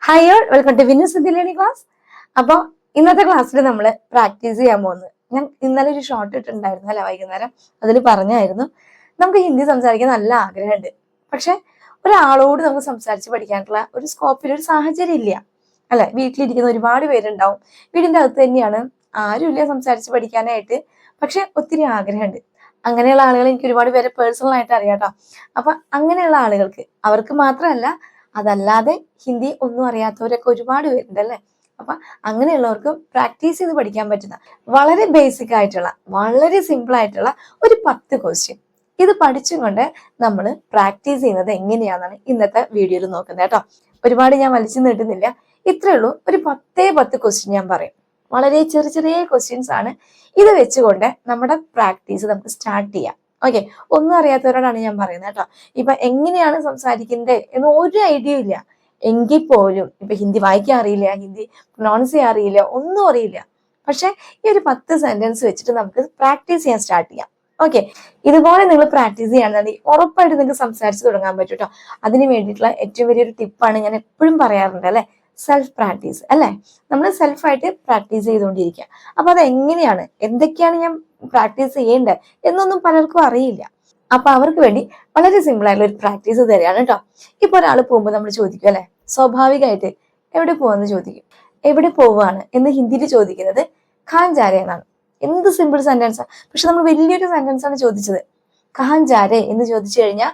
Hi all, welcome to Vinu Siddhi learning class. അപ്പോൾ ഇന്നത്തെ ക്ലാസ്സിൽ നമ്മൾ പ്രാക്ടീസ് ചെയ്യാൻ പോകുന്നത്, ഞാൻ ഇന്നലെ ഒരു ഷോർട്ട് ഇട്ടിട്ടുണ്ടായിരുന്നു അല്ലെ വൈകുന്നേരം, അതിൽ പറഞ്ഞായിരുന്നു നമുക്ക് ഹിന്ദി സംസാരിക്കാൻ നല്ല ആഗ്രഹമുണ്ട്, പക്ഷെ ഒരാളോട് നമുക്ക് സംസാരിച്ച് പഠിക്കാനുള്ള ഒരു സ്കോപ്പിൽ ഒരു സാഹചര്യം ഇല്ല അല്ലെ. വീട്ടിലിരിക്കുന്ന ഒരുപാട് പേരുണ്ടാവും, വീടിന്റെ അകത്ത് തന്നെയാണ്, ആരുമില്ല സംസാരിച്ച് പഠിക്കാനായിട്ട്, പക്ഷെ ഒത്തിരി ആഗ്രഹമുണ്ട്. അങ്ങനെയുള്ള ആളുകൾ എനിക്ക് ഒരുപാട് പേരെ പേഴ്സണൽ ആയിട്ട് അറിയാട്ടോ. അപ്പൊ അങ്ങനെയുള്ള ആളുകൾക്ക്, അവർക്ക് മാത്രമല്ല, അതല്ലാതെ ഹിന്ദി ഒന്നും അറിയാത്തവരൊക്കെ ഒരുപാട് പേരുണ്ട് അല്ലേ. അപ്പൊ അങ്ങനെയുള്ളവർക്ക് പ്രാക്ടീസ് ചെയ്ത് പഠിക്കാൻ പറ്റുന്ന വളരെ ബേസിക് ആയിട്ടുള്ള, വളരെ സിമ്പിൾ ആയിട്ടുള്ള ഒരു 10 ക്വസ്റ്റ്യൻ ഇത് പഠിച്ചും കൊണ്ട് നമ്മൾ പ്രാക്ടീസ് ചെയ്യുന്നത് എങ്ങനെയാണെന്നാണ് ഇന്നത്തെ വീഡിയോയിൽ നോക്കുന്നത് കേട്ടോ. ഒരുപാട് ഞാൻ വലിച്ചു നീട്ടുന്നില്ല, ഇത്രയേ ഉള്ളൂ. ഒരു 10 ക്വസ്റ്റ്യൻ ഞാൻ പറയും. വളരെ ചെറിയ ചെറിയ ക്വസ്റ്റ്യൻസ് ആണ്. ഇത് വെച്ചുകൊണ്ട് നമ്മുടെ പ്രാക്ടീസ് നമുക്ക് സ്റ്റാർട്ട് ചെയ്യാം. ഓക്കെ, ഒന്നും അറിയാത്തവരോടാണ് ഞാൻ പറയുന്നത് കേട്ടോ. ഇപ്പൊ എങ്ങനെയാണ് സംസാരിക്കുന്നത് എന്ന് ഒരു ഐഡിയ ഇല്ല എങ്കിൽ പോലും, ഇപ്പൊ ഹിന്ദി വായിക്കാൻ അറിയില്ല, ഹിന്ദി പ്രൊനൗൺസ് ചെയ്യാൻ അറിയില്ല, ഒന്നും അറിയില്ല, പക്ഷെ ഈ ഒരു 10 സെന്റൻസ് വെച്ചിട്ട് നമുക്ക് പ്രാക്ടീസ് ചെയ്യാൻ സ്റ്റാർട്ട് ചെയ്യാം. ഓക്കെ, ഇതുപോലെ നിങ്ങൾ പ്രാക്ടീസ് ചെയ്യുകയാണെന്നുണ്ടെങ്കിൽ ഉറപ്പായിട്ട് നിങ്ങൾക്ക് സംസാരിച്ച് തുടങ്ങാൻ പറ്റും കേട്ടോ. അതിന് വേണ്ടിയിട്ടുള്ള ഏറ്റവും വലിയൊരു ടിപ്പാണ് ഞാൻ എപ്പോഴും പറയാറുണ്ട് അല്ലെ, സെൽഫ് പ്രാക്ടീസ് അല്ലെ. നമ്മൾ സെൽഫായിട്ട് പ്രാക്ടീസ് ചെയ്തുകൊണ്ടിരിക്കുക. അപ്പൊ അത് എങ്ങനെയാണ്, എന്തൊക്കെയാണ് ഞാൻ പ്രാക്ടീസ് ചെയ്യേണ്ടത് എന്നൊന്നും പലർക്കും അറിയില്ല. അപ്പൊ അവർക്ക് വേണ്ടി വളരെ സിമ്പിൾ ആയിട്ടുള്ള ഒരു പ്രാക്ടീസ് തരികയാണ് കേട്ടോ. ഇപ്പൊ ഒരാൾ പോകുമ്പോൾ നമ്മൾ ചോദിക്കും അല്ലെ, സ്വാഭാവികമായിട്ട് എവിടെ പോവാന്ന് ചോദിക്കും. എവിടെ പോവാണ് എന്ന് ഹിന്ദിയിൽ ചോദിക്കുന്നത് ഖാൻ ജാരെ എന്നാണ്. എന്ത് സിമ്പിൾ സെന്റൻസാ, പക്ഷെ നമ്മൾ വലിയൊരു സെന്റൻസ് ആണ് ചോദിച്ചത്. ഖാൻ ജാരെ എന്ന് ചോദിച്ചു കഴിഞ്ഞാൽ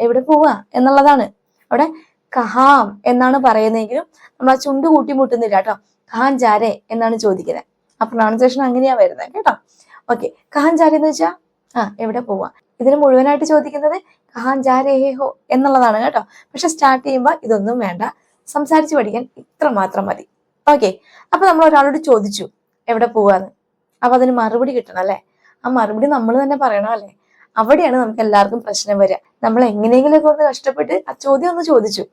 എവിടെ പോവാ എന്നുള്ളതാണ്. അവിടെ കഹാം എന്നാണ് പറയുന്നതെങ്കിലും നമ്മൾ ആ ചുണ്ട് കൂട്ടി മുട്ടുന്നില്ല കേട്ടോ. ഖാൻ ജാരെ എന്നാണ് ചോദിക്കുന്നത്. ആ പ്രൊണൗൺസിയേഷൻ അങ്ങനെയാ വരുന്നത് കേട്ടോ. ഓക്കെ, ഖാൻ ജാരെ എന്ന് വെച്ചാൽ എവിടെ പോവാ. ഇതിന് മുഴുവനായിട്ട് ചോദിക്കുന്നത് ഖാൻ ജാരേ ഹോ എന്നുള്ളതാണ് കേട്ടോ. പക്ഷെ സ്റ്റാർട്ട് ചെയ്യുമ്പോൾ ഇതൊന്നും വേണ്ട, സംസാരിച്ച് പഠിക്കാൻ ഇത്ര മാത്രം മതി. ഓക്കെ, അപ്പൊ നമ്മൾ ഒരാളോട് ചോദിച്ചു എവിടെ പോവാന്ന്, അപ്പൊ അതിന് മറുപടി കിട്ടണം അല്ലെ. ആ മറുപടി നമ്മൾ തന്നെ പറയണം അല്ലെ. അവിടെയാണ് നമുക്ക് എല്ലാവർക്കും പ്രശ്നം വരിക. നമ്മൾ എങ്ങനെയെങ്കിലുമൊക്കെ ഒന്ന് കഷ്ടപ്പെട്ട് ആ ചോദ്യം ഒന്ന് ചോദിച്ചു,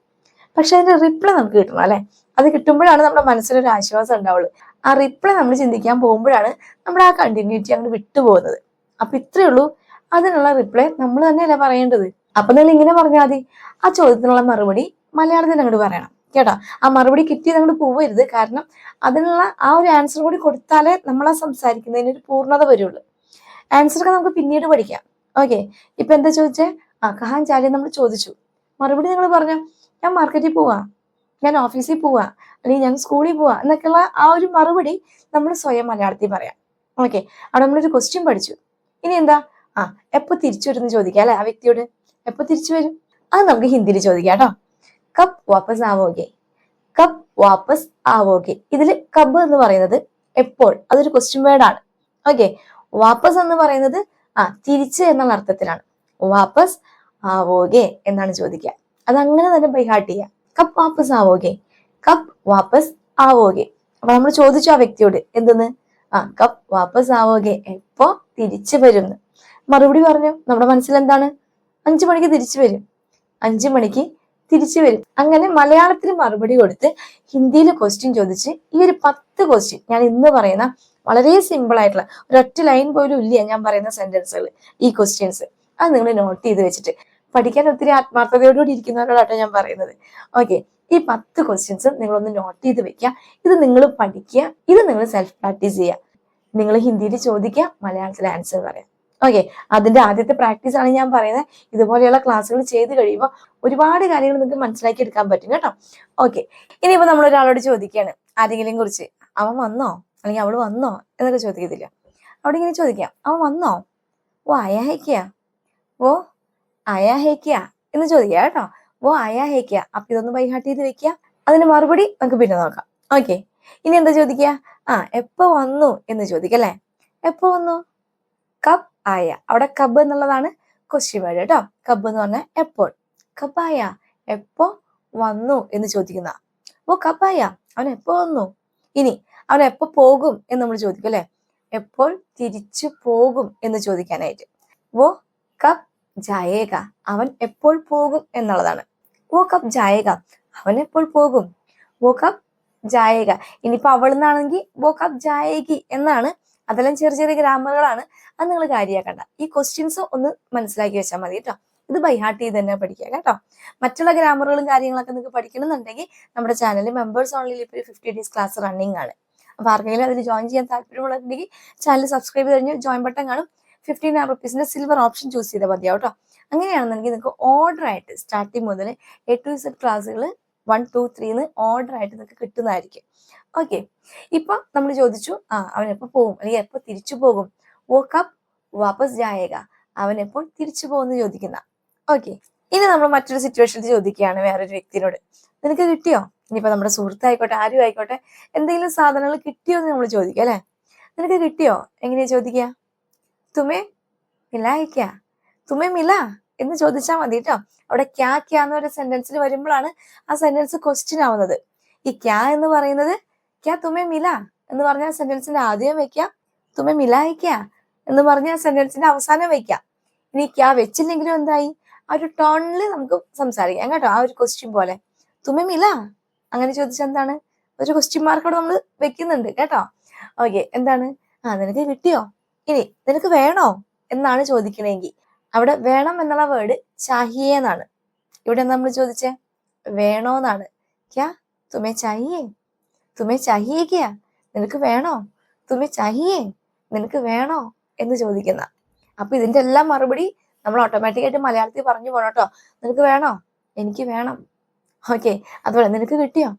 പക്ഷെ അതിന്റെ റിപ്ലൈ നമുക്ക് കിട്ടണം അല്ലെ. അത് കിട്ടുമ്പോഴാണ് നമ്മുടെ മനസ്സിലൊരു ആശ്വാസം ഉണ്ടാവുള്ളൂ. ആ റിപ്ലൈ നമ്മൾ ചിന്തിക്കാൻ പോകുമ്പോഴാണ് നമ്മൾ ആ കണ്ടിന്യൂറ്റി അങ്ങോട്ട് വിട്ടുപോകുന്നത്. അപ്പൊ ഇത്രയേ ഉള്ളൂ, അതിനുള്ള റിപ്ലൈ നമ്മൾ തന്നെയല്ല പറയേണ്ടത്. അപ്പൊ നിങ്ങൾ ഇങ്ങനെ പറഞ്ഞാൽ മതി, ആ ചോദ്യത്തിനുള്ള മറുപടി മലയാളത്തിൽ അങ്ങോട്ട് പറയണം കേട്ടോ. ആ മറുപടി കിട്ടിയത് അങ്ങോട്ട് പോവരുത്, കാരണം അതിനുള്ള ആ ഒരു ആൻസർ കൂടി കൊടുത്താലേ നമ്മളാ സംസാരിക്കുന്നതിന് ഒരു പൂർണ്ണത വരുള്ളൂ. ആൻസറൊക്കെ നമുക്ക് പിന്നീട് പഠിക്കാം. ഓക്കെ, ഇപ്പൊ എന്താ ചോദിച്ചേ, ഖാൻ ജാരെ നമ്മൾ ചോദിച്ചു, മറുപടി നിങ്ങൾ പറഞ്ഞോ, ഞാൻ മാർക്കറ്റിൽ പോവാ, ഞാൻ ഓഫീസിൽ പോവാ, അല്ലെങ്കിൽ ഞാൻ സ്കൂളിൽ പോവാ എന്നൊക്കെയുള്ള ആ ഒരു മറുപടി നമ്മൾ സ്വയം മലയാളത്തിൽ പറയാം. ഓക്കെ, അവിടെ നമ്മളൊരു ക്വസ്റ്റ്യൻ പഠിച്ചു. ഇനി എന്താ, എപ്പോ തിരിച്ചു വരും എന്ന് ചോദിക്കാം അല്ലെ. ആ വ്യക്തിയോട് എപ്പോ തിരിച്ചു വരും, അത് നമുക്ക് ഹിന്ദിയിൽ ചോദിക്കാം കേട്ടോ. കബ് വാപ്പസ് ആവോगे, കബ് വാപ്പസ് ആവോगे. ഇതില് കബ് എന്ന് പറയുന്നത് എപ്പോൾ, അതൊരു ക്വസ്റ്റ്യൻ വേർഡ് ആണ്. ഓക്കെ, വാപ്പസ് എന്ന് പറയുന്നത് തിരിച്ച് എന്നുള്ള അർത്ഥത്തിലാണ്. വാപ്പസ് ആവോगे എന്നാണ് ചോദിക്കുക. അത് അങ്ങനെ തന്നെ ബൈ ഹാർട്ട് ചെയ്യുക. കബ് വാപ്പസ് ആവോगे, കബ് വാപ്പസ് ആവോगे. അപ്പൊ നമ്മൾ ചോദിച്ചു ആ വ്യക്തിയോട് എന്തെന്ന്, കബ് വാപ്പസ് ആവോगे, എപ്പോ തിരിച്ചു വരും. മറുപടി പറഞ്ഞു, നമ്മുടെ മനസ്സിൽ എന്താണ്, 5 മണിക്ക് തിരിച്ചു വരും, 5 മണിക്ക് തിരിച്ചു വരും. അങ്ങനെ മലയാളത്തിൽ മറുപടി കൊടുത്ത് ഹിന്ദിയിൽ ക്വസ്റ്റ്യൻ ചോദിച്ച് ഈ ഒരു 10 ക്വസ്റ്റ്യൻ ഞാൻ ഇന്ന് പറയുന്ന വളരെ സിമ്പിൾ ആയിട്ടുള്ള ഒരൊറ്റ ലൈൻ പോലും ഇല്ല ഞാൻ പറയുന്ന സെന്റൻസുകൾ, ഈ ക്വസ്റ്റ്യൻസ് അത് നിങ്ങൾ നോട്ട് ചെയ്ത് വെച്ചിട്ട് പഠിക്കാൻ ഒത്തിരി ആത്മാർത്ഥതയോടുകൂടി ഇരിക്കുന്നവരോടാട്ടോ ഞാൻ പറയുന്നത്. ഓക്കെ, ഈ 10 ക്വസ്റ്റ്യൻസ് നിങ്ങളൊന്ന് നോട്ട് ചെയ്ത് വെക്കുക. ഇത് നിങ്ങൾ പഠിക്കുക, ഇത് നിങ്ങൾ സെൽഫ് പ്രാക്ടീസ് ചെയ്യുക. നിങ്ങൾ ഹിന്ദിയിൽ ചോദിക്കുക, മലയാളത്തിൽ ആൻസർ പറയാം. ഓക്കെ, അതിന്റെ ആദ്യത്തെ പ്രാക്ടീസ് ആണ് ഞാൻ പറയുന്നത്. ഇതുപോലെയുള്ള ക്ലാസ്സുകൾ ചെയ്ത് കഴിയുമ്പോൾ ഒരുപാട് കാര്യങ്ങൾ നിങ്ങൾക്ക് മനസ്സിലാക്കി എടുക്കാൻ പറ്റും കേട്ടോ. ഓക്കെ, ഇനിയിപ്പോ നമ്മൾ ഒരാളോട് ചോദിക്കുകയാണ് ആരെങ്കിലും കുറിച്ച്, അവൻ വന്നോ അല്ലെങ്കിൽ അവള് വന്നോ എന്നൊക്കെ ചോദിക്കത്തില്ല. അവിടെ ഇങ്ങനെ ചോദിക്കാം, അവൻ വന്നോ, ഓ അയാ ഹേക്കിയ, ഓ അയാ ഹേക്കിയ എന്ന് ചോദിക്കുക കേട്ടോ. ഓ അയാ ഹേക്കിയ. അപ്പൊ ഇതൊന്ന് ബൈ ഹാർട്ട് ചെയ്ത് വെക്കുക. അതിന് മറുപടി നമുക്ക് പിന്നെ നോക്കാം. ഓക്കെ, ഇനി എന്താ ചോദിക്കുക, എപ്പോ വന്നു എന്ന് ചോദിക്കല്ലേ. എപ്പോ വന്നു, കബ് ആയ. അവിടെ കബ് എന്നുള്ളതാണ് ക്വസ്റ്റ്യൻ വേർഡ് കേട്ടോ. കബ് എന്ന് പറഞ്ഞാൽ എപ്പോൾ. കബായ, എപ്പോ വന്നു എന്ന് ചോദിക്കുന്ന. ഓ കബായ, അവൻ എപ്പോ വന്നു. ഇനി അവൻ എപ്പോ പോകും എന്ന് നമ്മൾ ചോദിക്കും അല്ലെ. എപ്പോൾ തിരിച്ചു പോകും എന്ന് ചോദിക്കാനായിട്ട് ഓ കബ് ജായേഗ, അവൻ എപ്പോൾ പോകും എന്നുള്ളതാണ്. ഓ കബ് ജായേഗ, അവൻ എപ്പോൾ പോകും. ഓ കബ് ജായേഗ. ഇനിയിപ്പോ അവൾ നിന്നാണെങ്കിൽ ഓ കബ് ജായേഗി എന്നാണ്. അതെല്ലാം ചെറിയ ചെറിയ ഗ്രാമറുകളാണ്, അത് നിങ്ങൾ കാര്യമാക്കണ്ട. ഈ ക്വസ്റ്റ്യൻസ് ഒന്ന് മനസ്സിലാക്കി വെച്ചാൽ മതി കേട്ടോ. ഇത് ബൈ ഹാർട്ട് ചെയ്ത് തന്നെ പഠിക്കുക കേട്ടോ. മറ്റുള്ള ഗ്രാമറുകളും കാര്യങ്ങളൊക്കെ നിങ്ങൾക്ക് പഠിക്കണമെന്നുണ്ടെങ്കിൽ നമ്മുടെ ചാനലിൽ മെമ്പേഴ്സ് ഓൺലി ഇപ്പോൾ 50 days ക്ലാസ് റണ്ണിങ് ആണ്. അപ്പോൾ ആർക്കെങ്കിലും അതിൽ ജോയിൻ ചെയ്യാൻ താല്പര്യമുണ്ടെങ്കിൽ ചാനൽ സബ്സ്ക്രൈബ് ചെയ്ത് കഴിഞ്ഞ് ജോയിൻ ബട്ടൺ കാണും. 15 rupees സിൽവർ ഓപ്ഷൻ ചൂസ് ചെയ്താൽ മതിയാവും കേട്ടോ. അങ്ങനെയാണെന്നുണ്ടെങ്കിൽ നിങ്ങൾക്ക് ഓർഡർ ആയിട്ട് സ്റ്റാർട്ടിങ് മുതൽ A to Z ക്ലാസ്സുകൾ 1, 2, 3 ഓർഡർ ആയിട്ട് നിങ്ങൾക്ക് കിട്ടുന്നതായിരിക്കും. ഓക്കെ, ഇപ്പൊ നമ്മൾ ചോദിച്ചു അവൻ എപ്പോൾ പോകും അല്ലെങ്കിൽ എപ്പോൾ തിരിച്ചു പോകും. വോക്കപ്പ് വാപ്പസ് ജായേഗ, അവൻ എപ്പോൾ തിരിച്ചു പോകുമെന്ന് ചോദിക്കുന്ന. ഓക്കെ, ഇനി നമ്മൾ മറ്റൊരു സിറ്റുവേഷനിൽ ചോദിക്കുകയാണ് വേറൊരു വ്യക്തിയോട്, നിനക്ക് കിട്ടിയോ? ഇനിയിപ്പോ നമ്മുടെ സുഹൃത്തായിക്കോട്ടെ ആരും ആയിക്കോട്ടെ, എന്തെങ്കിലും സാധനങ്ങൾ കിട്ടിയോ എന്ന് നമ്മൾ ചോദിക്കുക അല്ലെ. നിനക്ക് കിട്ടിയോ എങ്ങനെയാ ചോദിക്കുക? തുമേ മിലായിക്ക, തുമേ മില എന്ന് ചോദിച്ചാൽ മതി കേട്ടോ. അവിടെ ക്യാ ക്യാ എന്നൊരു സെന്റൻസിൽ വരുമ്പോഴാണ് ആ സെന്റൻസ് ക്വസ്റ്റ്യൻ ആവുന്നത്. ഈ ക്യാ എന്ന് പറയുന്നത് ക്യാ തുമേ മില എന്ന് പറഞ്ഞ സെന്റൻസിന്റെ ആദ്യം വെക്കാം, തുമേ മിലായിക്ക എന്ന് പറഞ്ഞ സെന്റൻസിന്റെ അവസാനം വെക്കാം. ഇനി ക്യാ വെച്ചില്ലെങ്കിലും എന്തായി, ആ ഒരു ടോണിൽ നമുക്ക് സംസാരിക്കാം കേട്ടോ. ആ ഒരു ക്വസ്റ്റ്യൻ പോലെ തുമേ മില അങ്ങനെ ചോദിച്ചാൽ എന്താണ്, ഒരു ക്വസ്റ്റ്യൻ മാർക്കോട് നമ്മൾ വെക്കുന്നുണ്ട് കേട്ടോ. ഓക്കെ, എന്താണ്, നിനക്ക് കിട്ടിയോ? ഇനി നിനക്ക് വേണോ എന്നാണ് ചോദിക്കണമെങ്കിൽ അവിടെ വേണം എന്നുള്ള വേർഡ് ചാഹിയേ എന്നാണ്. ഇവിടെ എന്താ നമ്മൾ ചോദിച്ചേ, വേണോന്നാണ്. ക്യാ തുമേ ചാഹിയേ, തുമേ ചാഹിയേ ക്യാ, നിനക്ക് വേണോ? തുമേ ചാഹിയേ, നിനക്ക് വേണോ എന്ന് ചോദിക്കുന്ന. അപ്പൊ ഇതിന്റെ എല്ലാം മറുപടി നമ്മൾ ഓട്ടോമാറ്റിക്കായിട്ട് മലയാളത്തിൽ പറഞ്ഞു പോകണം കേട്ടോ. നിനക്ക് വേണോ? എനിക്ക് വേണം. ഓക്കെ, അതുപോലെ നിനക്ക് കിട്ടിയോ?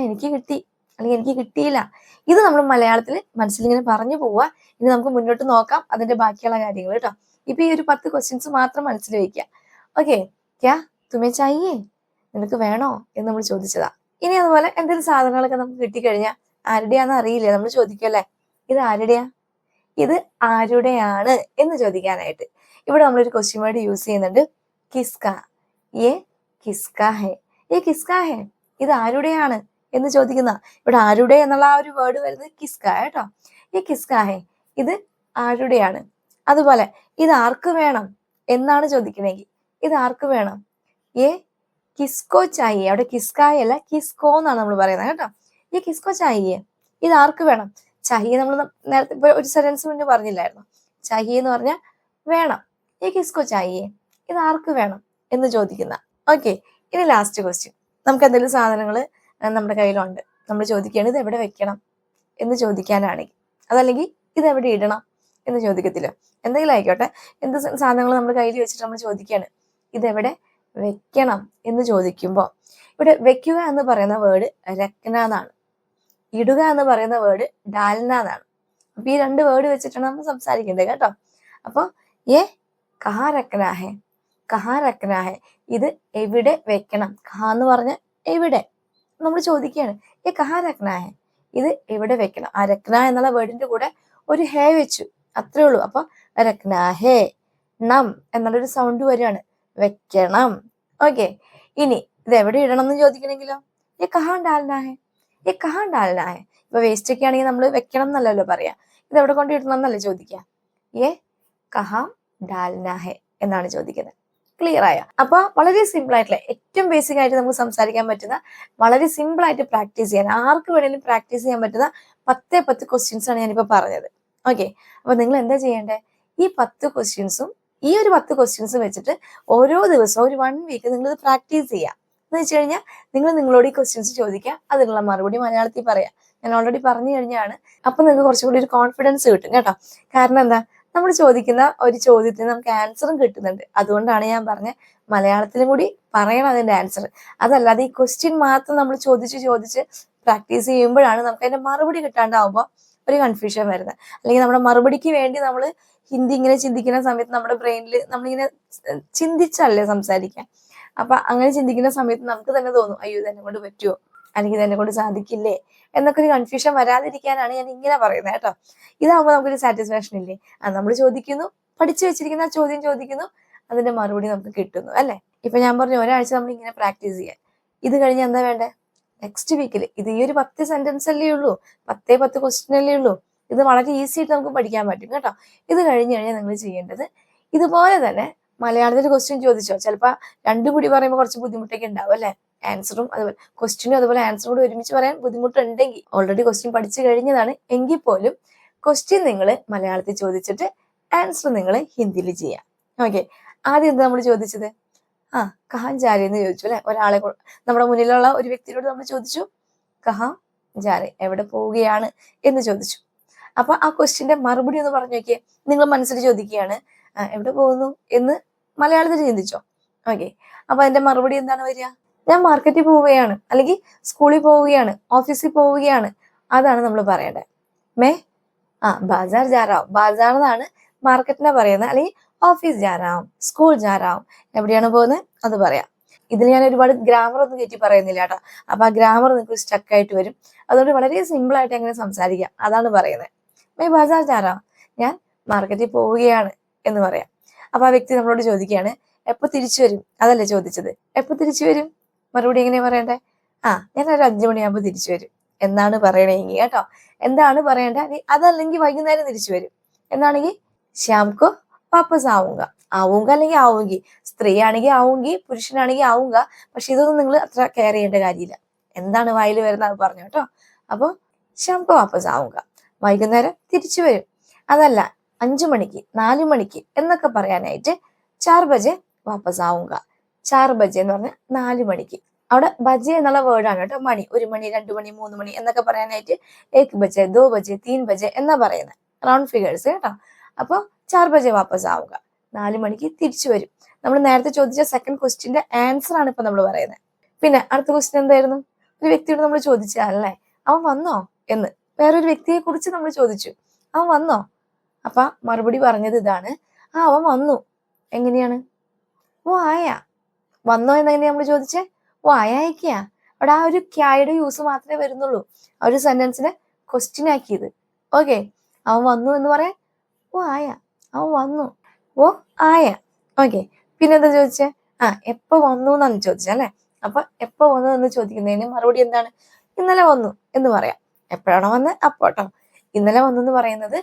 എനിക്ക് കിട്ടി, അല്ലെങ്കിൽ എനിക്ക് കിട്ടിയില്ല. ഇത് നമ്മൾ മലയാളത്തിൽ മനസ്സിലിങ്ങനെ പറഞ്ഞു പോവുക. ഇനി നമുക്ക് മുന്നോട്ട് നോക്കാം അതിന്റെ ബാക്കിയുള്ള കാര്യങ്ങൾ കേട്ടോ. ഇപ്പൊ ഈ ഒരു 10 ക്വസ്റ്റ്യൻസ് മാത്രം മനസ്സിൽ വെക്കുക. ഓക്കെ, ക്യാ തുമേ ചാഹിയേ, നിനക്ക് വേണോ എന്ന് നമ്മൾ ചോദിച്ചതാ. ഇനി അതുപോലെ എന്തെങ്കിലും സാധനങ്ങളൊക്കെ നമുക്ക് കിട്ടിക്കഴിഞ്ഞാൽ ആരുടെയാന്ന് അറിയില്ലേ, നമ്മൾ ചോദിക്കല്ലേ, ഇത് ആരുടെയാ, ഇത് ആരുടെയാണ് എന്ന് ചോദിക്കാനായിട്ട് ഇവിടെ നമ്മളൊരു ക്വസ്റ്റ്യൻ വേർഡ് യൂസ് ചെയ്യുന്നുണ്ട്, കിസ്ക. യേ കിസ്ക ഹേ, യേ കിസ്ക ഹേ, ഇത് ആരുടെയാണ് എന്ന് ചോദിക്കുന്ന. ഇവിടെ ആരുടെ എന്നുള്ള ആ ഒരു വേർഡ് വരുന്നത് കിസ്ക കേട്ടോ. ഈ കിസ്ക ഹേ, ഇത് ആരുടെയാണ്. അതുപോലെ ഇത് ആർക്ക് വേണം എന്നാണ് ചോദിക്കണമെങ്കിൽ ഇത് ആർക്ക് വേണം, ഏ കിസ്കോ ചാഹിയെ. അവിടെ കിസ്കായ അല്ല കിസ്കോ എന്നാണ് നമ്മൾ പറയുന്നത് കേട്ടോ. ഈ കിസ്കോ ചാഹിയെ, ഇത് ആർക്ക് വേണം. ചാഹിയെ നമ്മൾ നേരത്തെ ഒരു സെന്റൻസ് മുന്നേ പറഞ്ഞില്ലായിരുന്നു, ചാഹിയെ എന്ന് പറഞ്ഞാൽ വേണം. ഈ കിസ്കോ ചാഹിയെ, ഇത് ആർക്ക് വേണം എന്ന് ചോദിക്കുന്ന. ഓക്കെ, ഇനി ലാസ്റ്റ് ക്വസ്റ്റ്യൻ. നമുക്ക് എന്തെങ്കിലും സാധനങ്ങൾ നമ്മുടെ കയ്യിലുണ്ട്, നമ്മൾ ചോദിക്കുകയാണ് ഇത് എവിടെ വെക്കണം എന്ന് ചോദിക്കാനാണെങ്കിൽ, അതല്ലെങ്കിൽ ഇത് എവിടെ ഇടണം എന്ന് ചോദിക്കത്തില്ല, എന്തെങ്കിലും ആയിക്കോട്ടെ. എന്ത് സാധനങ്ങൾ നമ്മൾ കയ്യിൽ വെച്ചിട്ട് നമ്മൾ ചോദിക്കുകയാണ് ഇതെവിടെ വെക്കണം എന്ന് ചോദിക്കുമ്പോൾ ഇവിടെ വെക്കുക എന്ന് പറയുന്ന വേർഡ് രക്ന എന്നാണ്, ഇടുക എന്ന് പറയുന്ന വേർഡ് ഡാൽന എന്നാണ്. അപ്പൊ ഈ 2 വേർഡ് വെച്ചിട്ടാണ് നമ്മൾ സംസാരിക്കേണ്ടത് കേട്ടോ. അപ്പൊ ഏ കഹാ രക്ന ഹേ, കഹാ രക്ന ഹേ, ഇത് എവിടെ വെക്കണം. കഹാ എന്ന് പറഞ്ഞ എവിടെ നമ്മൾ ചോദിക്കുകയാണ്, ഏ കഹാ രക്ന ഹേ, ഇത് എവിടെ വെക്കണം. ആ രക്ന എന്നുള്ള വേർഡിന്റെ കൂടെ ഒരു ഹേ വെച്ചു, അത്രേ ഉള്ളൂ. അപ്പൊ രക്ന ഹേ, നം എന്നുള്ളൊരു സൗണ്ട് വരികയാണ്, വെക്കണം. ഓക്കെ, ഇനി ഇത് എവിടെ ഇടണം എന്ന് ചോദിക്കണമെങ്കിലോ ഏ കഹാ ഡാൽന ഹേ, ഏ കഹാ ഡാൽന ഹേ. ഇപ്പൊ വേസ്റ്റ് ഒക്കെ ആണെങ്കിൽ നമ്മൾ വെക്കണം എന്നല്ലല്ലോ പറയാ, ഇത് എവിടെ കൊണ്ട് ഇടണം എന്നല്ലേ ചോദിക്കുക, ഏ കഹാ ഡാൽന ഹേ എന്നാണ് ചോദിക്കുന്നത്. ക്ലിയർ ആയ? അപ്പൊ വളരെ സിമ്പിൾ ആയിട്ടുള്ള ഏറ്റവും ബേസിക് ആയിട്ട് നമുക്ക് സംസാരിക്കാൻ പറ്റുന്ന, വളരെ സിമ്പിൾ ആയിട്ട് പ്രാക്ടീസ് ചെയ്യാൻ, ആർക്ക് വേണമെങ്കിലും പ്രാക്ടീസ് ചെയ്യാൻ പറ്റുന്ന 10 ക്വസ്റ്റ്യൻസ് ആണ് ഞാനിപ്പോ പറഞ്ഞത്. ഓക്കെ, അപ്പൊ നിങ്ങൾ എന്താ ചെയ്യേണ്ടത്, ഈ 10 ക്വസ്റ്റ്യൻസും ഈ ഒരു 10 ക്വസ്റ്റ്യൻസും വെച്ചിട്ട് ഓരോ ദിവസവും ഒരു 1 വീക്ക് നിങ്ങൾ ഇത് പ്രാക്ടീസ് ചെയ്യാം. എന്ന് വെച്ച് കഴിഞ്ഞാൽ നിങ്ങൾ നിങ്ങളോട് ഈ ക്വസ്റ്റ്യൻസ് ചോദിക്കുക, അതിനുള്ള മറുപടി മലയാളത്തിൽ പറയാം. ഞാൻ ഓൾറെഡി പറഞ്ഞു കഴിഞ്ഞാണ്. അപ്പൊ നിങ്ങൾക്ക് കുറച്ചുകൂടി ഒരു കോൺഫിഡൻസ് കിട്ടും കേട്ടോ. കാരണം എന്താ, നമ്മൾ ചോദിക്കുന്ന ഒരു ചോദ്യത്തിന് നമുക്ക് ആൻസറും കിട്ടുന്നുണ്ട്. അതുകൊണ്ടാണ് ഞാൻ പറഞ്ഞ മലയാളത്തിലും കൂടി പറയണം അതിന്റെ ആൻസർ. അതല്ലാതെ ഈ ക്വസ്റ്റ്യൻ മാത്രം നമ്മൾ ചോദിച്ച് പ്രാക്ടീസ് ചെയ്യുമ്പോഴാണ് നമുക്ക് അതിന്റെ മറുപടി കിട്ടാണ്ടാവുമ്പോൾ ഒരു കൺഫ്യൂഷൻ വരുന്നത്. അല്ലെങ്കിൽ നമ്മുടെ മറുപടിക്ക് വേണ്ടി നമ്മൾ ഹിന്ദി ഇങ്ങനെ ചിന്തിക്കുന്ന സമയത്ത് നമ്മുടെ ബ്രെയിനിൽ നമ്മളിങ്ങനെ ചിന്തിച്ചല്ലേ സംസാരിക്കാൻ. അപ്പൊ അങ്ങനെ ചിന്തിക്കുന്ന സമയത്ത് നമുക്ക് തന്നെ തോന്നും, അയ്യോ ഇതെന്നെ കൊണ്ട് പറ്റുമോ, അല്ലെങ്കിൽ ഇതെന്നെ കൊണ്ട് സാധിക്കില്ലേ എന്നൊക്കെ ഒരു കൺഫ്യൂഷൻ വരാതിരിക്കാനാണ് ഞാൻ ഇങ്ങനെ പറയുന്നത് കേട്ടോ. ഇതാകുമ്പോൾ നമുക്കൊരു സാറ്റിസ്ഫാക്ഷൻ ഇല്ലേ, നമ്മൾ ചോദിക്കുന്നു, പഠിച്ചു വെച്ചിരിക്കുന്ന ചോദ്യം ചോദിക്കുന്നു, അതിന്റെ മറുപടി നമുക്ക് കിട്ടുന്നു അല്ലെ. ഇപ്പൊ ഞാൻ പറഞ്ഞു ഒരാഴ്ച നമ്മൾ ഇങ്ങനെ പ്രാക്ടീസ് ചെയ്യാൻ, ഇത് കഴിഞ്ഞ് എന്താ വേണ്ടേ, നെക്സ്റ്റ് വീക്കിൽ ഇത് ഈ ഒരു 10 സെന്റൻസ് അല്ലേ ഉള്ളൂ, 10 ക്വസ്റ്റ്യൻ അല്ലേ ഉള്ളൂ. ഇത് വളരെ ഈസി ആയിട്ട് നമുക്ക് പഠിക്കാൻ പറ്റും കേട്ടോ. ഇത് കഴിഞ്ഞ് കഴിഞ്ഞാൽ നിങ്ങൾ ചെയ്യേണ്ടത് ഇതുപോലെ തന്നെ മലയാളത്തിൽ ക്വസ്റ്റ്യൻ ചോദിച്ചോ, ചിലപ്പോൾ 2 കൂടി പറയുമ്പോൾ കുറച്ച് ബുദ്ധിമുട്ടൊക്കെ ഉണ്ടാവും അല്ലെ. ആൻസറും അതുപോലെ ക്വസ്റ്റ്യനും അതുപോലെ ആൻസറും കൂടി ഒരുമിച്ച് പറയാൻ ബുദ്ധിമുട്ടുണ്ടെങ്കിൽ, ഓൾറെഡി ക്വസ്റ്റ്യൻ പഠിച്ചു കഴിഞ്ഞതാണ് എങ്കിൽ പോലും ക്വസ്റ്റ്യൻ നിങ്ങൾ മലയാളത്തിൽ ചോദിച്ചിട്ട് ആൻസർ നിങ്ങൾ ഹിന്ദിയിൽ ചെയ്യാം. ഓക്കെ, ആദ്യം എന്താ നമ്മൾ ചോദിച്ചത്? ആ കഹാൻ ജാരെ എന്ന് ചോദിച്ചു അല്ലെ. ഒരാളെ നമ്മുടെ മുന്നിലുള്ള ഒരു വ്യക്തിയോട് നമ്മൾ ചോദിച്ചു കഹാ ജാരെ, എവിടെ പോവുകയാണ് എന്ന് ചോദിച്ചു. അപ്പൊ ആ ക്വസ്റ്റ്യന്റെ മറുപടി ഒന്ന് പറഞ്ഞു നോക്കിയേ. നിങ്ങൾ മനസ്സിൽ ചോദിക്കുകയാണ് എവിടെ പോകുന്നു എന്ന് മലയാളത്തിൽ ചിന്തിച്ചോ. ഓക്കെ, അപ്പൊ അതിന്റെ മറുപടി എന്താണ് വരിക? ഞാൻ മാർക്കറ്റിൽ പോവുകയാണ്, അല്ലെങ്കിൽ സ്കൂളിൽ പോവുകയാണ്, ഓഫീസിൽ പോവുകയാണ്. അതാണ് നമ്മൾ പറയേണ്ടത്. മേ ബാജാർ ജാറാം. ബാജാർ എന്നാണ് മാർക്കറ്റിനെ പറയുന്നത്, അല്ലെങ്കിൽ ഓഫീസ് ജാറാം, സ്കൂൾ ജാറാം. എവിടെയാണ് പോകുന്നത് അത് പറയാം. ഇതിൽ ഞാൻ ഒരുപാട് ഗ്രാമർ ഒന്നും കയറ്റി പറയുന്നില്ല കേട്ടോ. അപ്പൊ ആ ഗ്രാമർ നിങ്ങൾക്ക് സ്റ്റക്ക് ആയിട്ട് വരും. അതുകൊണ്ട് വളരെ സിമ്പിൾ ആയിട്ട് എങ്ങനെ സംസാരിക്കാം അതാണ് പറയുന്നത്. മേ ബാജാർ ജാറാം, ഞാൻ മാർക്കറ്റിൽ പോവുകയാണ് എന്ന് പറയാം. അപ്പൊ ആ വ്യക്തി നമ്മളോട് ചോദിക്കുകയാണ് എപ്പൊ തിരിച്ചു വരും, അതല്ലേ ചോദിച്ചത്. എപ്പൊ തിരിച്ചു വരും? മറുപടി എങ്ങനെയാ പറയണ്ടേ? ഞാൻ ഒരു 5 മണിയാകുമ്പോൾ തിരിച്ചു വരും എന്നാണ് പറയണെങ്കിൽ കേട്ടോ. എന്താണ് പറയേണ്ടത്? അതല്ലെങ്കിൽ വൈകുന്നേരം തിരിച്ചു വരും എന്നാണെങ്കിൽ ശ്യാംകോ വാപ്പസ് ആവുക. ആവുക അല്ലെങ്കിൽ ആവുകി. സ്ത്രീ ആണെങ്കിൽ ആവുകി, പുരുഷനാണെങ്കിൽ ആവുക. പക്ഷെ ഇതൊന്നും നിങ്ങൾ അത്ര കെയർ ചെയ്യേണ്ട കാര്യമില്ല. എന്താണ് വായിൽ വരുന്നത് അത് പറഞ്ഞു കേട്ടോ. അപ്പൊ ശ്യാംകോ വാപ്പസ് ആവുക, വൈകുന്നേരം തിരിച്ചു വരും. അതല്ല 5 മണിക്ക്, 4 മണിക്ക് എന്നൊക്കെ പറയാനായിട്ട് 4 ബജെ വാപ്പസ് ആവുക. 4 ബജെ എന്ന് പറഞ്ഞാൽ 4 മണിക്ക്. അവിടെ ബജെ എന്നുള്ള വേർഡാണ് കേട്ടോ. മണി, 1 മണി, 2 മണി, 3 മണി എന്നൊക്കെ പറയാനായിട്ട് 1 ബജെ, 2 ബജെ, 3 ബജെ എന്നാ പറയുന്നത്. റൗണ്ട് ഫിഗേഴ്സ് കേട്ടോ. അപ്പൊ 4 ബജെ വാപ്പസ് ആവുക, 4 മണിക്ക് തിരിച്ചു വരും. നമ്മൾ നേരത്തെ ചോദിച്ച സെക്കൻഡ് ക്വസ്റ്റ്യന്റെ ആൻസർ ആണ് ഇപ്പൊ നമ്മൾ പറയുന്നത്. പിന്നെ അടുത്ത ക്വസ്റ്റ്യൻ എന്തായിരുന്നു? ഒരു വ്യക്തിയോട് നമ്മൾ ചോദിച്ചല്ലേ അവൻ വന്നോ എന്ന്. വേറൊരു വ്യക്തിയെ കുറിച്ച് നമ്മൾ ചോദിച്ചു, അവൻ വന്നോ? അപ്പൊ മറുപടി പറഞ്ഞത് ഇതാണ്, അവൻ വന്നു. എങ്ങനെയാണ്? ഓ ആയ. വന്നോ എന്നെങ്ങനെയാ നമ്മൾ ചോദിച്ചേ? ഓ ആയക്കാ. അവിടെ ആ ഒരു ക്യായുടെ യൂസ് മാത്രമേ വരുന്നുള്ളൂ. ആ ഒരു സെന്റൻസിനെ ക്വസ്റ്റ്യൻ ആക്കിയത്. ഓക്കെ, അവൻ വന്നു എന്ന് പറയാൻ ഓ ആയ, അവൻ വന്നു. ഓ ആയ. ഓക്കെ, പിന്നെന്താ ചോദിച്ചേ? എപ്പോ വന്നു എന്നാണ് ചോദിച്ചല്ലേ. അപ്പൊ എപ്പോ വന്നു എന്ന് ചോദിക്കുന്നതിന് മറുപടി എന്താണ്? ഇന്നലെ വന്നു എന്ന് പറയാം. എപ്പോഴാണോ വന്നത് അപ്പോട്ടോ. ഇന്നലെ വന്നു എന്ന് പറയുന്നത്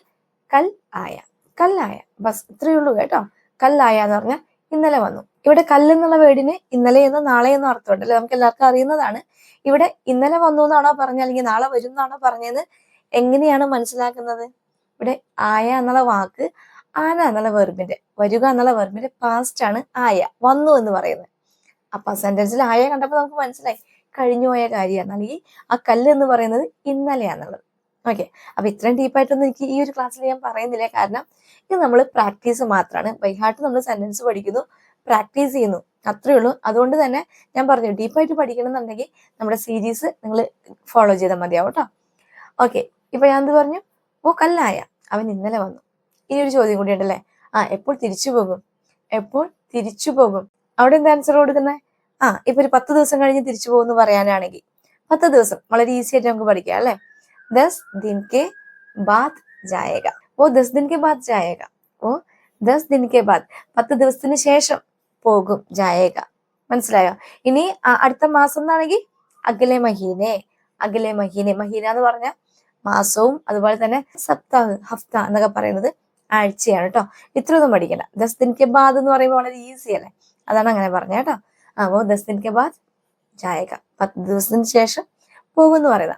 കൽ ആയ, കല്ലായ. ബസ് ഇത്രയേ ഉള്ളൂ കേട്ടോ. കല്ലായ എന്ന് പറഞ്ഞാൽ ഇന്നലെ വന്നു. ഇവിടെ കല്ലെന്നുള്ള വേർഡിന് ഇന്നലെ എന്നോ നാളെ എന്നോ അർത്ഥമുണ്ട് അല്ലെ, നമുക്ക് എല്ലാവർക്കും അറിയുന്നതാണ്. ഇവിടെ ഇന്നലെ വന്നു എന്നാണോ പറഞ്ഞത് അല്ലെങ്കിൽ നാളെ വരും എന്നാണോ പറഞ്ഞത് എങ്ങനെയാണ് മനസ്സിലാക്കുന്നത്? ഇവിടെ ആയ എന്നുള്ള വാക്ക് ആന എന്നുള്ള വെർബിന്റെ, വരിക എന്നുള്ള വെർബിന്റെ പാസ്റ്റ് ആണ് ആയ, വന്നു എന്ന് പറയുന്നത്. അപ്പൊ സെന്റൻസിൽ ആയ കണ്ടപ്പോൾ നമുക്ക് മനസ്സിലായി കഴിഞ്ഞു പോയ കാര്യമാണ്, അല്ലെങ്കിൽ ആ കല്ല് എന്ന് പറയുന്നത് ഇന്നലെയാന്നുള്ളത്. ഓക്കെ, അപ്പൊ ഇത്രയും ഡീപ്പായിട്ടൊന്നും എനിക്ക് ഈ ഒരു ക്ലാസ്സിൽ ഞാൻ പറയുന്നില്ല. കാരണം ഇത് നമ്മൾ പ്രാക്ടീസ് മാത്രമാണ്. ബൈഹാർട്ട് നമ്മൾ സെന്റൻസ് പഠിക്കുന്നു, പ്രാക്ടീസ് ചെയ്യുന്നു, അത്രേ ഉള്ളൂ. അതുകൊണ്ട് തന്നെ ഞാൻ പറഞ്ഞു ഡീപ്പായിട്ട് പഠിക്കണം എന്നുണ്ടെങ്കിൽ നമ്മുടെ സീരീസ് നിങ്ങൾ ഫോളോ ചെയ്താൽ മതിയാവും കേട്ടോ. ഓക്കെ, ഇപ്പൊ ഞാൻ എന്ത് പറഞ്ഞു? ഓ കല്ലായ, അവൻ ഇന്നലെ വന്നു. ഇനി ഒരു ചോദ്യം കൂടി ഉണ്ടല്ലേ. എപ്പോൾ തിരിച്ചു പോകും? എപ്പോൾ തിരിച്ചു പോകും? അവിടെ എന്താ ആൻസർ കൊടുക്കുന്നത്? ഇപ്പൊ ഒരു 10 ദിവസം കഴിഞ്ഞ് തിരിച്ചു പോകുമെന്ന് പറയാനാണെങ്കിൽ 10 ദിവസം വളരെ ഈസി ആയിട്ട് നമുക്ക് പഠിക്കാം അല്ലെ. 10 दिन के बाद जाएगा. वो 10 दिन के बाद जाएगा. वो 10 दिन के बाद 10 ദിവസത്തിന് ശേഷം പോകും. ജായേഗ. മനസ്സിലായോ? ഇനി അടുത്ത മാസം എന്നാണെങ്കിൽ അഗലെ മഹീനെ. അഗലെ മഹീനെ, മഹീന എന്ന് പറഞ്ഞ മാസവും അതുപോലെ തന്നെ സപ്താഹ്, ഹഫ്ത എന്നൊക്കെ പറയുന്നത് ആഴ്ചയാണ് കേട്ടോ. ഇത്രയൊന്നും പഠിക്കണ്ട. 10 दिन के बाद എന്ന് പറയുമ്പോൾ വളരെ ഈസി അല്ലേ, അതാണ് അങ്ങനെ പറഞ്ഞ കേട്ടോ. वो 10 दिन के बाद जाएगा. 10 ദിവസത്തിന് ശേഷം പോകുമെന്ന് പറയുക.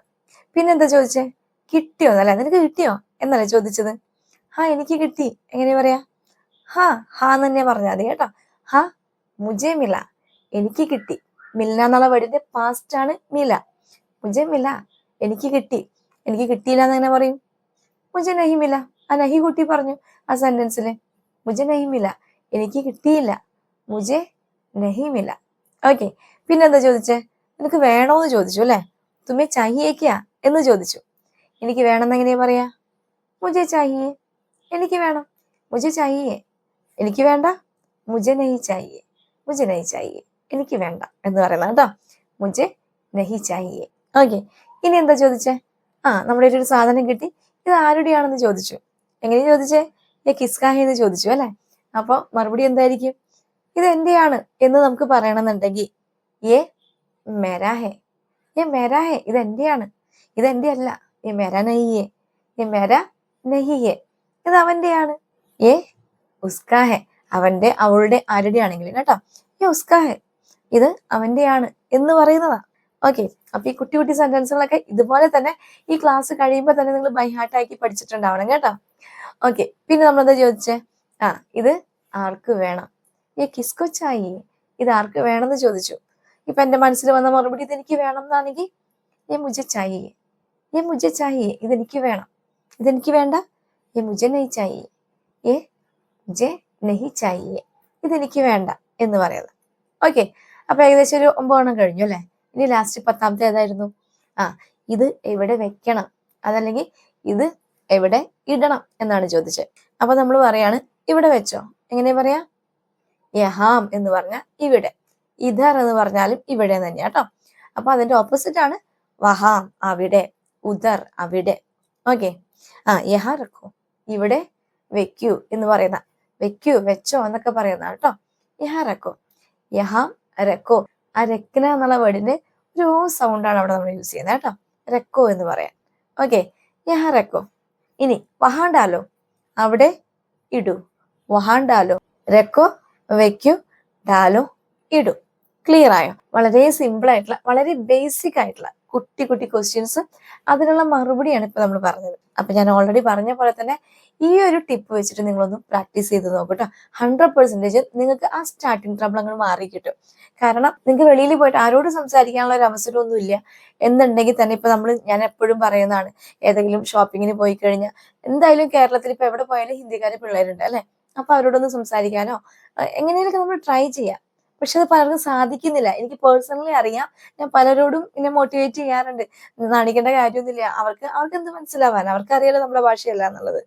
പിന്നെന്താ ചോദിച്ചേ? കിട്ടിയോ എന്നല്ലേ. നിനക്ക് കിട്ടിയോ എന്നല്ലേ ചോദിച്ചത്. എനിക്ക് കിട്ടി. എങ്ങനെ പറയാ? എന്ന് തന്നെ പറഞ്ഞാൽ മതി കേട്ടോ. മുജെ മില, എനിക്ക് കിട്ടി. മില്ല എന്നുള്ള വേർഡിന്റെ പാസ്റ്റ് ആണ് മില. മുജെ മില, എനിക്ക് കിട്ടി. എനിക്ക് കിട്ടിയില്ല എന്ന് എങ്ങനെ പറയും? മുജെ നഹി മില. നഹി കുട്ടി പറഞ്ഞു ആ സെന്റൻസില്. മുജെ നഹി മില, എനിക്ക് കിട്ടിയില്ല. മുജെ നഹി മില. ഓക്കെ, പിന്നെന്താ ചോദിച്ചേ? നിനക്ക് വേണോന്ന് ചോദിച്ചു അല്ലെ. തുമ്മെ ചാഹിയേക്കാ എന്ന് ചോദിച്ചു. എനിക്ക് വേണമെന്ന് എങ്ങനെയാ പറയാ? മുജെ ചാഹിയേ, എനിക്ക് വേണം. മുജെ ചാഹിയേ, എനിക്ക് വേണ്ട. മുജെ നഹി ചാഹിയേ, മുജെ നഹി ചാഹിയേ, എനിക്ക് വേണ്ട എന്ന് പറയുന്നത് കേട്ടോ. മുജെ നഹി ചാഹിയേ. ഓക്കെ, ഇനി എന്താ ചോദിച്ചേ? നമ്മുടെ ഒരു സാധനം കിട്ടി, ഇത് ആരുടെയാണെന്ന് ചോദിച്ചു. എങ്ങനെ ചോദിച്ചേ? കിസ്കാഹെ എന്ന് ചോദിച്ചു അല്ലെ. അപ്പൊ മറുപടി എന്തായിരിക്കും? ഇത് എന്റെയാണ് എന്ന് നമുക്ക് പറയണമെന്നുണ്ടെങ്കിൽ യേ മേരാ ഹേ, യേ മേരാ ഹേ, ഇത് എന്റെയാണ്, ഇത് എന്റെ അല്ല. യേ മേരാ നഹിയേ, യേ മേരാ നഹിയേ, ഇത് അവന്റെയാണ്. യേ ഉസ്കാ ഹേ, അവന്റെ, അവളുടെ, ആരുടെ ആണെങ്കിലും കേട്ടോ. യേ ഉസ്കാ ഹേ, ഇത് അവന്റെയാണ് എന്ന് പറയുന്നതാ. ഓക്കെ, അപ്പൊ ഈ കുട്ടി കുട്ടി സെന്റൻസുകളൊക്കെ ഇതുപോലെ തന്നെ ഈ ക്ലാസ് കഴിയുമ്പോൾ തന്നെ നിങ്ങൾ ബൈ ഹാർട്ട് ആക്കി പഠിച്ചിട്ടുണ്ടാവണം കേട്ടോ. ഓക്കെ, പിന്നെ നമ്മളെന്താ ചോദിച്ചേ? ഇത് ആർക്ക് വേണം? ഏ കിസ്കോ ചായേ, ഇത് ആർക്ക് വേണമെന്ന് ചോദിച്ചു. ഇപ്പൊ എന്റെ മനസ്സിൽ വന്ന മറുപടി ഇതെനിക്ക് വേണം എന്നാണെങ്കിൽ ഏ മുജെ ചായേ, ഏ മുജെ ചായേ, ഇതെനിക്ക് വേണം. ഇതെനിക്ക് വേണ്ട, ഏ മുജെ നെയ് ചായേ, ഏ മുജെ നെഹി ചായേ, ഇതെനിക്ക് വേണ്ട എന്ന് പറയുന്നത്. ഓക്കെ, അപ്പൊ ഏകദേശം ഒരു 9 കഴിഞ്ഞു അല്ലെ. ഇനി ലാസ്റ്റ് 10ാമത്തെ ഏതായിരുന്നു? ഇത് എവിടെ വെക്കണം, അതല്ലെങ്കിൽ ഇത് എവിടെ ഇടണം എന്നാണ് ചോദിച്ചത്. അപ്പൊ നമ്മൾ പറയാണ് ഇവിടെ വെച്ചോ. എങ്ങനെ പറയാ? യഹാം എന്ന് പറഞ്ഞാൽ ഇവിടെ, ഇധർ എന്ന് പറഞ്ഞാലും ഇവിടെ തന്നെയാ കേട്ടോ. അപ്പൊ അതിന്റെ ഓപ്പോസിറ്റ് ആണ് വഹാം, അവിടെ, ഉദർ അവിടെ. ഓക്കെ, യഹാ റക്കോ, ഇവിടെ വെക്കൂ എന്ന് പറയുന്ന, വെക്കൂ വെച്ചോ എന്നൊക്കെ പറയുന്ന കേട്ടോ. യഹാ റക്കോ, യഹാം രക്കോ. ആ രക്കന എന്നുള്ള വേർഡിന്റെ ഒരു സൗണ്ടാണ് അവിടെ നമ്മൾ യൂസ് ചെയ്യുന്നത് കേട്ടോ, രക്കോ എന്ന് പറയാൻ. ഓക്കെ, യഹാ രക്കോ. ഇനി വഹാണ്ടാലോ, അവിടെ ഇടൂ. വഹാണ്ടാലോ, രക്കോ വെക്കൂ, ഡാലോ ഇടൂ. ക്ലിയർ ആയോ? വളരെ സിമ്പിൾ ആയിട്ടുള്ള, വളരെ ബേസിക് ആയിട്ടുള്ള കുട്ടി കുട്ടി ക്വസ്റ്റ്യൻസ്, അതിനുള്ള മറുപടിയാണ് ഇപ്പൊ നമ്മൾ പറഞ്ഞത്. അപ്പൊ ഞാൻ ഓൾറെഡി പറഞ്ഞ പോലെ തന്നെ ഈ ഒരു ടിപ്പ് വെച്ചിട്ട് നിങ്ങളൊന്ന് പ്രാക്ടീസ് ചെയ്ത് നോക്കട്ടോ. 100% നിങ്ങൾക്ക് ആ സ്റ്റാർട്ടിങ് ട്രബിൾ അങ്ങ് മാറി കിട്ടും. കാരണം നിങ്ങൾക്ക് വെളിയിൽ പോയിട്ട് ആരോട് സംസാരിക്കാനുള്ള ഒരു അവസരമൊന്നും ഇല്ല എന്നുണ്ടെങ്കിൽ തന്നെ, ഇപ്പൊ ഞാൻ എപ്പോഴും പറയുന്നതാണ്, ഏതെങ്കിലും ഷോപ്പിങ്ങിന് പോയി കഴിഞ്ഞാൽ എന്തായാലും കേരളത്തിൽ ഇപ്പൊ എവിടെ പോയാലും ഹിന്ദിക്കാരെ പിള്ളേരുണ്ട് അല്ലെ. അപ്പൊ അവരോടൊന്ന് സംസാരിക്കാനോ എങ്ങനെയൊക്കെ നമ്മൾ ട്രൈ ചെയ്യാം. പക്ഷെ അത് പലർക്കും സാധിക്കുന്നില്ല. എനിക്ക് പേഴ്സണലി അറിയാം. ഞാൻ പലരോടും എന്നെ മോട്ടിവേറ്റ് ചെയ്യാറുണ്ട്, നാണിക്കേണ്ട കാര്യമൊന്നുമില്ല, അവർക്ക് എന്ത് മനസ്സിലാവാൻ, അവർക്കറിയാലോ നമ്മുടെ ഭാഷയല്ല എന്നുള്ളത്.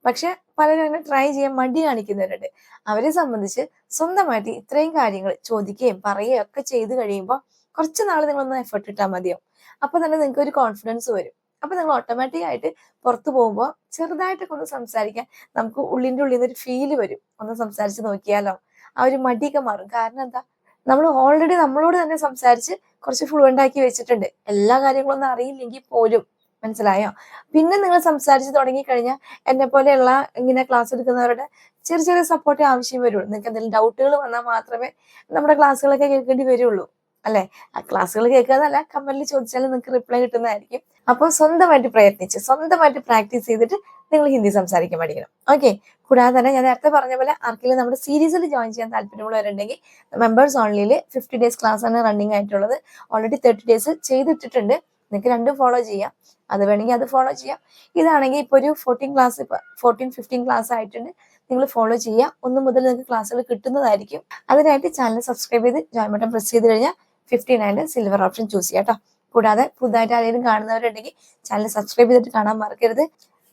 പക്ഷെ പലരും അങ്ങനെ ട്രൈ ചെയ്യാൻ മടി കാണിക്കുന്നവരുണ്ട്. അവരെ സംബന്ധിച്ച് സ്വന്തമായിട്ട് ഇത്രയും കാര്യങ്ങൾ ചോദിക്കുകയും പറയുകയും ഒക്കെ ചെയ്ത് കഴിയുമ്പോൾ കുറച്ച് നാൾ നിങ്ങളൊന്ന് എഫർട്ട് ഇട്ടാൽ മതിയാവും. അപ്പൊ തന്നെ നിങ്ങൾക്ക് ഒരു കോൺഫിഡൻസ് വരും. അപ്പൊ നിങ്ങൾ ഓട്ടോമാറ്റിക് ആയിട്ട് പുറത്തു പോകുമ്പോൾ ചെറുതായിട്ടൊക്കെ ഒന്ന് സംസാരിക്കാൻ നമുക്ക് ഉള്ളിന്റെ ഉള്ളിൽ നിന്ന് ഒരു ഫീല് വരും. ഒന്ന് സംസാരിച്ച് നോക്കിയാലോ, ആ ഒരു മടിയൊക്കെ മാറും. കാരണം എന്താ, നമ്മൾ ഓൾറെഡി നമ്മളോട് തന്നെ സംസാരിച്ച് കുറച്ച് ഫ്ലുവൻ്റ് ആക്കി വെച്ചിട്ടുണ്ട്. എല്ലാ കാര്യങ്ങളൊന്നും അറിയില്ലെങ്കിൽ പോലും, മനസ്സിലായോ? പിന്നെ നിങ്ങൾ സംസാരിച്ച് തുടങ്ങി കഴിഞ്ഞാൽ എന്നെ പോലെയുള്ള ഇങ്ങനെ ക്ലാസ് എടുക്കുന്നവരുടെ ചെറിയ ചെറിയ സപ്പോർട്ടേ ആവശ്യം വരുള്ളൂ. നിങ്ങൾക്ക് എന്തെങ്കിലും ഡൗട്ടുകൾ വന്നാൽ മാത്രമേ നമ്മുടെ ക്ലാസ്സുകളൊക്കെ കേൾക്കേണ്ടി വരുള്ളൂ അല്ലെ. ആ ക്ലാസ്സുകൾ കേൾക്കാന്നല്ല, കമന്റിൽ ചോദിച്ചാലും നിങ്ങൾക്ക് റിപ്ലൈ കിട്ടുന്നതായിരിക്കും. അപ്പോൾ സ്വന്തമായിട്ട് പ്രയത്നിച്ച് സ്വന്തമായിട്ട് പ്രാക്ടീസ് ചെയ്തിട്ട് നിങ്ങൾ ഹിന്ദി സംസാരിക്കാൻ പഠിക്കണം. ഓക്കെ, കൂടാതെ തന്നെ ഞാൻ നേരത്തെ പറഞ്ഞ പോലെ ആർക്കെങ്കിലും നമ്മുടെ സീരീസിൽ ജോയിൻ ചെയ്യാൻ താല്പര്യമുള്ളവരുണ്ടെങ്കിൽ മെമ്പേഴ്സ് ഓൺലിയിൽ 50 days ക്ലാസ് ആണ് റണ്ണിങ് ആയിട്ടുള്ളത്. Already 30 days ചെയ്തിട്ടിട്ടുണ്ട്. നിങ്ങൾക്ക് രണ്ടും ഫോളോ ചെയ്യാം. അത് വേണമെങ്കിൽ അത് ഫോളോ ചെയ്യാം. ഇതാണെങ്കിൽ ഇപ്പൊ ഒരു 14-15 ക്ലാസ് ആയിട്ടുണ്ട്. നിങ്ങൾ ഫോളോ ചെയ്യുക. 1 മുതൽ നിങ്ങൾക്ക് ക്ലാസ്സുകൾ കിട്ടുന്നതായിരിക്കും. അതിനായിട്ട് ചാനൽ സബ്സ്ക്രൈബ് ചെയ്ത് ജോയിൻ ബട്ടൺ പ്രസ് ചെയ്ത് കഴിഞ്ഞാൽ 59 സിൽവർ ഓപ്ഷൻ ചൂസ് ചെയ്യാം കേട്ടോ. കൂടാതെ പുതുതായിട്ട് ആരെങ്കിലും കാണുന്നവരുണ്ടെങ്കിൽ ചാനൽ സബ്സ്ക്രൈബ് ചെയ്തിട്ട് കാണാൻ മറക്കരുത്.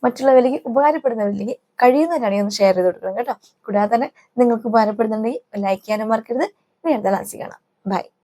മറ്റുള്ളവരിലേക്ക് ഉപകാരപ്പെടുന്നവരിലേക്ക് കഴിയുന്നവരാണെങ്കിൽ ഒന്ന് ഷെയർ ചെയ്ത് കൊടുക്കണം കേട്ടോ. കൂടാതെ തന്നെ നിങ്ങൾക്ക് ഉപകാരപ്പെടുന്നുണ്ടെങ്കിൽ ലൈക്ക് ചെയ്യാനും മറക്കരുത്. ഇനി അടുത്ത ക്ലാസ്സിൽ കാണാം. ബൈ.